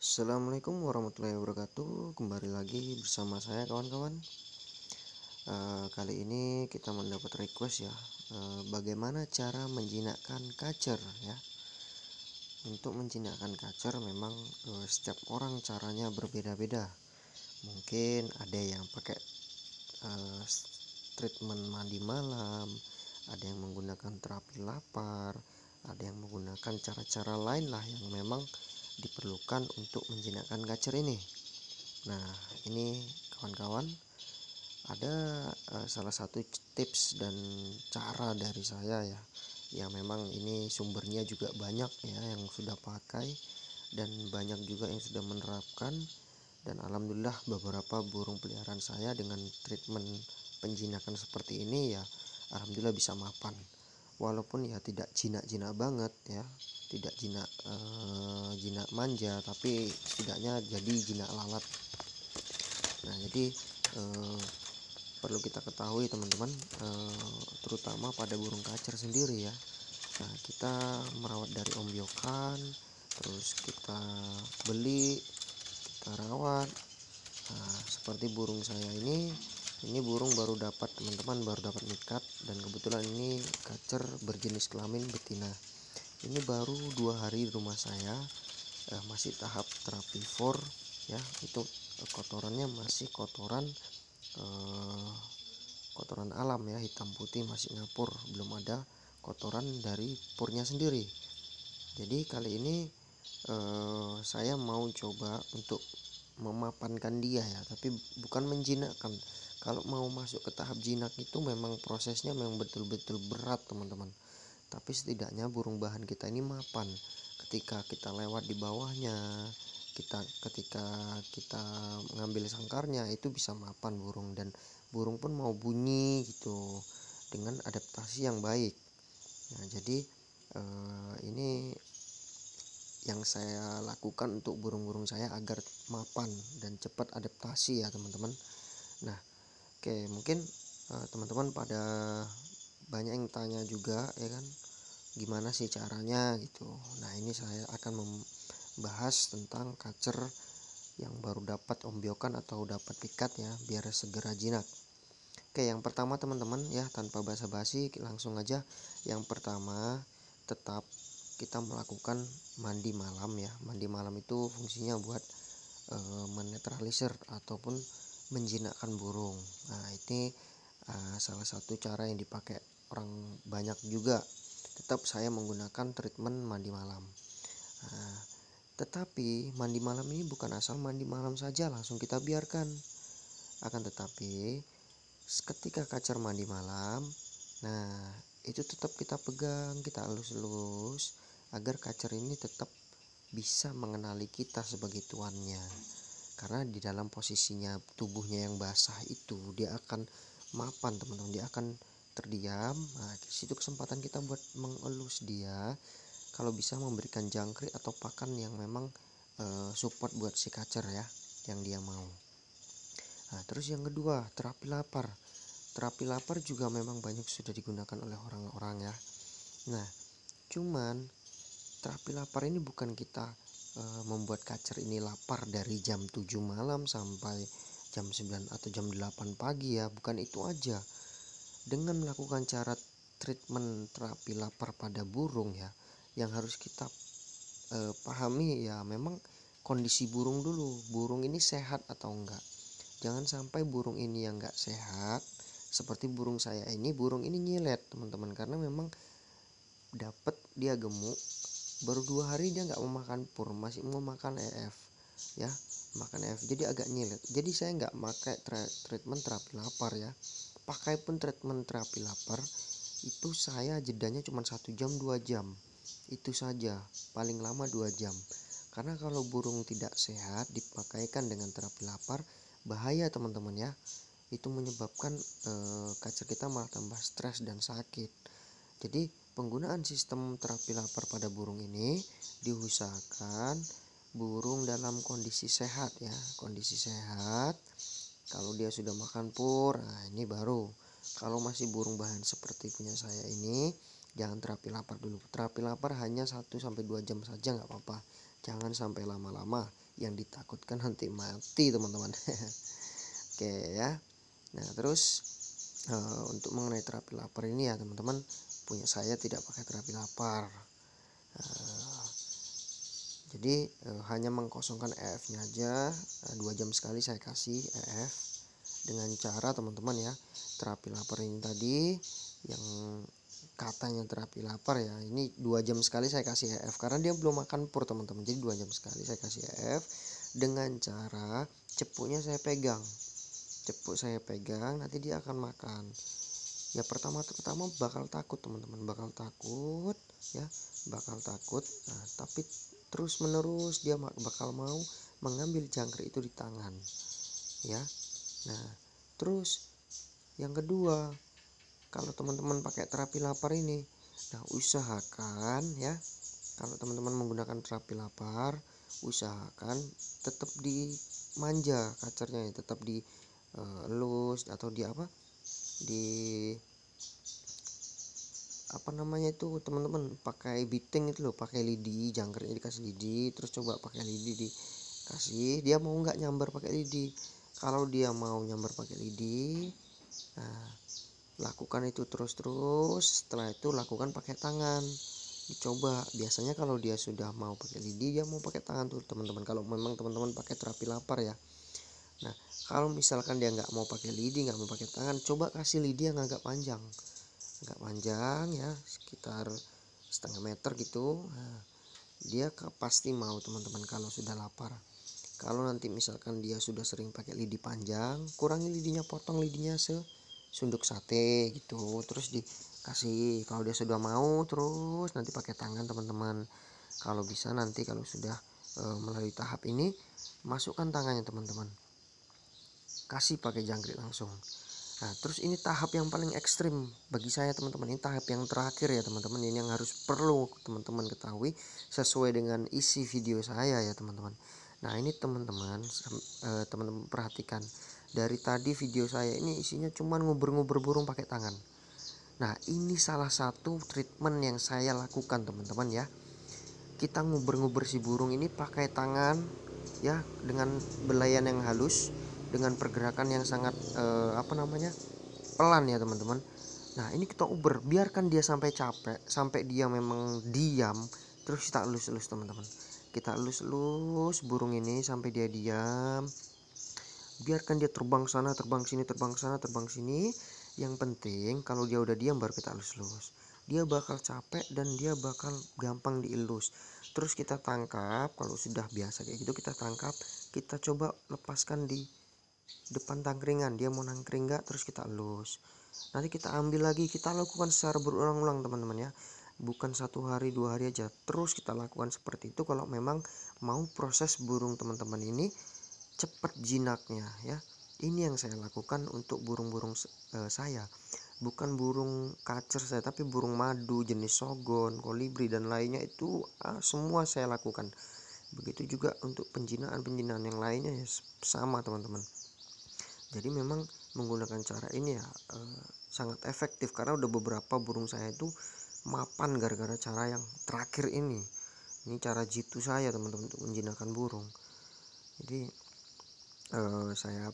Assalamualaikum warahmatullahi wabarakatuh. Kembali lagi bersama saya kawan-kawan. Kali ini kita mendapat request ya, bagaimana cara menjinakkan kacer ya. Untuk menjinakkan kacer memang setiap orang caranya berbeda-beda. Mungkin ada yang pakai eh, treatment mandi malam, ada yang menggunakan terapi lapar, ada yang menggunakan cara-cara lain lah yang memang diperlukan untuk menjinakkan kacer ini. Nah, ini kawan-kawan, ada salah satu tips dan cara dari saya ya, yang memang ini sumbernya juga banyak ya yang sudah pakai dan banyak juga yang sudah menerapkan, dan alhamdulillah beberapa burung peliharaan saya dengan treatment penjinakan seperti ini ya alhamdulillah bisa mapan. Walaupun ya tidak jinak-jinak banget ya, tidak jinak manja, tapi setidaknya jadi jinak lalat. Nah, jadi eh, perlu kita ketahui teman-teman, terutama pada burung kacer sendiri ya. Nah, kita merawat dari ombyokan, terus kita beli, kita rawat. Nah, seperti burung saya ini burung baru dapat teman-teman, baru dapat nikat, dan kebetulan ini kacer berjenis kelamin betina. Ini baru 2 hari di rumah saya, masih tahap terapi for ya. Itu kotorannya masih eh, kotoran alam ya, hitam putih masih ngapur, belum ada kotoran dari purnya sendiri. Jadi kali ini saya mau coba untuk memapankan dia ya, tapi bukan menjinakkan. Kalau mau masuk ke tahap jinak itu memang prosesnya memang betul-betul berat teman-teman, tapi setidaknya burung bahan kita ini mapan. Ketika kita lewat di bawahnya, ketika kita mengambil sangkarnya, itu bisa mapan burung, dan burung pun mau bunyi gitu dengan adaptasi yang baik. Nah, jadi ini yang saya lakukan untuk burung-burung saya agar mapan dan cepat adaptasi ya teman-teman. Nah, oke, mungkin teman-teman pada banyak yang tanya juga ya kan, gimana sih caranya gitu. Nah, ini saya akan membahas tentang kacer yang baru dapat ombyokan atau dapat pikat ya, biar segera jinak. Oke, yang pertama teman-teman ya, tanpa basa-basi langsung aja. Yang pertama, tetap kita melakukan mandi malam ya. Mandi malam itu fungsinya buat menetralisir ataupun menjinakkan burung. Nah, ini salah satu cara yang dipakai orang banyak juga. Tetap saya menggunakan treatment mandi malam. Nah, tetapi mandi malam ini bukan asal mandi malam saja langsung kita biarkan. Akan tetapi ketika kacer mandi malam, nah itu tetap kita pegang, kita elus-elus agar kacer ini tetap bisa mengenali kita sebagai tuannya. Karena di dalam posisinya tubuhnya yang basah itu dia akan mapan teman-teman, dia akan terdiam. Nah, di situ kesempatan kita buat mengelus dia, kalau bisa memberikan jangkrik atau pakan yang memang support buat si kacer ya, yang dia mau. Nah, terus yang kedua, terapi lapar. Terapi lapar juga memang banyak sudah digunakan oleh orang-orang ya. Nah, cuman terapi lapar ini bukan kita membuat kacer ini lapar dari jam 7 malam sampai jam 9 atau jam 8 pagi ya, bukan itu aja. Dengan melakukan cara treatment terapi lapar pada burung ya, yang harus kita pahami ya, memang kondisi burung dulu, burung ini sehat atau enggak. Jangan sampai burung ini yang enggak sehat, seperti burung saya ini. Burung ini nyilet teman-teman, karena memang dapat dia gemuk, baru 2 hari dia nggak mau makan pur, masih mau makan EF ya, makan EF, jadi agak nyilet. Jadi saya nggak pakai treatment terapi lapar ya. Pakai pun treatment terapi lapar itu saya jedanya cuma 1 jam 2 jam, itu saja, paling lama 2 jam. Karena kalau burung tidak sehat dipakaikan dengan terapi lapar, bahaya teman-teman ya. Itu menyebabkan kacer kita malah tambah stres dan sakit. Jadi penggunaan sistem terapi lapar pada burung ini diusahakan burung dalam kondisi sehat ya, kondisi sehat. Kalau dia sudah makan pur, nah ini baru. Kalau masih burung bahan seperti punya saya ini, jangan terapi lapar dulu. Terapi lapar hanya 1 sampai 2 jam saja nggak apa-apa. Jangan sampai lama-lama. yang ditakutkan nanti mati teman-teman. Oke ya. Nah terus untuk mengenai terapi lapar ini ya teman-teman, punya saya tidak pakai terapi lapar. Jadi hanya mengkosongkan EF-nya aja, 2 jam sekali saya kasih EF dengan cara teman-teman ya, terapi lapar ini tadi yang katanya terapi lapar ya, ini 2 jam sekali saya kasih EF karena dia belum makan pur teman-teman. Jadi 2 jam sekali saya kasih EF dengan cara cepuknya saya pegang. Cepuk saya pegang, nanti dia akan makan. Ya pertama bakal takut teman-teman, bakal takut ya, bakal takut. Nah, tapi terus menerus dia bakal mau mengambil jangkrik itu di tangan ya. Nah terus yang kedua, kalau teman-teman pakai terapi lapar ini, nah usahakan ya, kalau teman-teman menggunakan terapi lapar, usahakan tetap dimanja kacernya ya, tetap di elus atau di apa namanya itu teman-teman, pakai biting itu loh, pakai lidi, jangkriknya dikasih lidi, terus coba pakai lidi dikasih, dia mau nggak nyambar pakai lidi. Kalau dia mau nyambar pakai lidi, nah lakukan itu terus, setelah itu lakukan pakai tangan, dicoba. Biasanya kalau dia sudah mau pakai lidi, dia mau pakai tangan tuh teman-teman, kalau memang teman-teman pakai terapi lapar ya. Nah kalau misalkan dia nggak mau pakai lidi, nggak mau pakai tangan, coba kasih lidi yang agak panjang ya, sekitar setengah meter gitu. Nah, dia pasti mau teman-teman kalau sudah lapar. Kalau nanti misalkan dia sudah sering pakai lidi panjang, kurangi lidinya, potong lidinya sesunduk sate gitu, terus dikasih. Kalau dia sudah mau, terus nanti pakai tangan teman-teman. Kalau bisa nanti kalau sudah melalui tahap ini, masukkan tangannya teman-teman, kasih pakai jangkrik langsung. Nah terus ini tahap yang paling ekstrim bagi saya teman-teman, ini tahap yang terakhir ya teman-teman, ini yang harus perlu teman-teman ketahui sesuai dengan isi video saya ya teman-teman. Nah ini teman-teman, teman-teman perhatikan, dari tadi video saya ini isinya cuman nguber-nguber burung pakai tangan. Nah ini salah satu treatment yang saya lakukan teman-teman ya. Kita nguber-nguber si burung ini pakai tangan ya, dengan belayan yang halus, dengan pergerakan yang sangat pelan ya teman-teman. Nah ini kita uber, biarkan dia sampai capek, sampai dia memang diam, terus kita elus-elus teman-teman. Kita elus-elus burung ini sampai dia diam, biarkan dia terbang sana terbang sini, terbang sana terbang sini. Yang penting kalau dia udah diam baru kita elus-elus. Dia bakal capek dan dia bakal gampang dielus. Terus kita tangkap, kalau sudah biasa kayak gitu kita tangkap, kita coba lepaskan di depan tangkringan, dia mau nangkring nggak, terus kita elus. Nanti kita ambil lagi, kita lakukan secara berulang-ulang teman-teman ya, bukan 1 hari 2 hari aja, terus kita lakukan seperti itu kalau memang mau proses burung teman-teman ini cepat jinaknya ya. Ini yang saya lakukan untuk burung-burung saya, bukan burung kacer saya, tapi burung madu jenis sogon, kolibri dan lainnya itu semua saya lakukan. Begitu juga untuk penjinaan yang lainnya ya, sama teman-teman. Jadi memang menggunakan cara ini ya sangat efektif, karena udah beberapa burung saya itu mapan gara-gara cara yang terakhir ini. Ini cara jitu saya teman-teman untuk menjinakkan burung. Jadi saya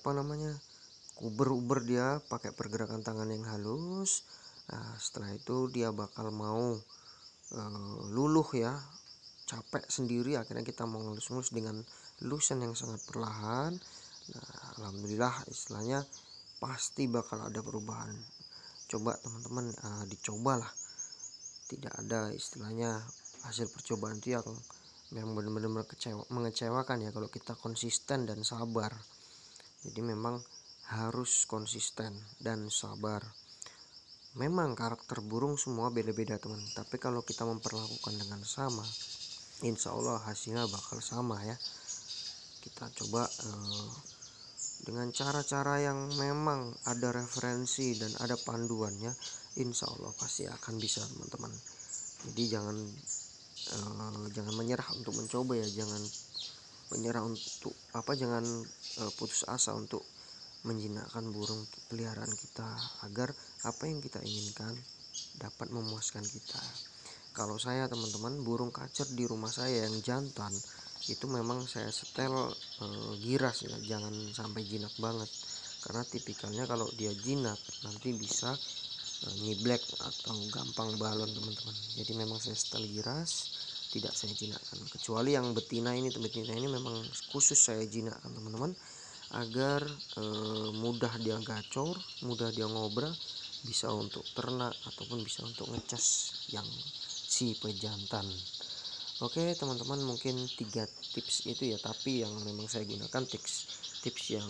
uber dia pakai pergerakan tangan yang halus. Nah setelah itu dia bakal mau luluh ya, capek sendiri, akhirnya kita mau ngelus-ngelus dengan lusen yang sangat perlahan. Nah alhamdulillah istilahnya pasti bakal ada perubahan. Coba teman-teman dicobalah, tidak ada istilahnya hasil percobaan itu yang benar-benar mengecewakan ya, kalau kita konsisten dan sabar. Jadi memang harus konsisten dan sabar. Memang karakter burung semua beda-beda teman, tapi kalau kita memperlakukan dengan sama, insya Allah hasilnya bakal sama ya. Kita coba dengan cara-cara yang memang ada referensi dan ada panduannya, insya Allah pasti akan bisa teman-teman. Jadi jangan menyerah untuk mencoba ya, jangan menyerah untuk jangan putus asa untuk menjinakkan burung peliharaan kita, agar apa yang kita inginkan dapat memuaskan kita. Kalau saya teman-teman, burung kacer di rumah saya yang jantan itu memang saya setel giras ya, jangan sampai jinak banget, karena tipikalnya kalau dia jinak nanti bisa nyiblek atau gampang balon teman-teman. Jadi memang saya setel giras, tidak saya jinakkan, kecuali yang betina ini memang khusus saya jinakkan teman-teman, agar mudah dia gacor, mudah dia ngobrol, bisa untuk ternak ataupun bisa untuk ngecas yang si pejantan. Oke teman-teman, mungkin 3 tips itu ya, tapi yang memang saya gunakan tips yang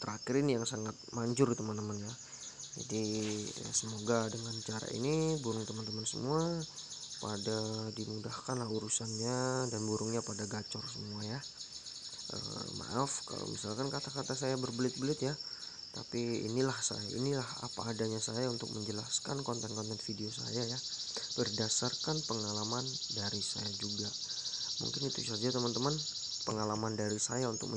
terakhir ini yang sangat manjur teman-teman ya. Jadi semoga dengan cara ini burung teman-teman semua pada dimudahkan lah urusannya dan burungnya pada gacor semua ya. Maaf kalau misalkan kata-kata saya berbelit-belit ya, tapi inilah apa adanya saya untuk menjelaskan konten-konten video saya ya, berdasarkan pengalaman dari saya juga. Mungkin itu saja teman-teman, pengalaman dari saya untuk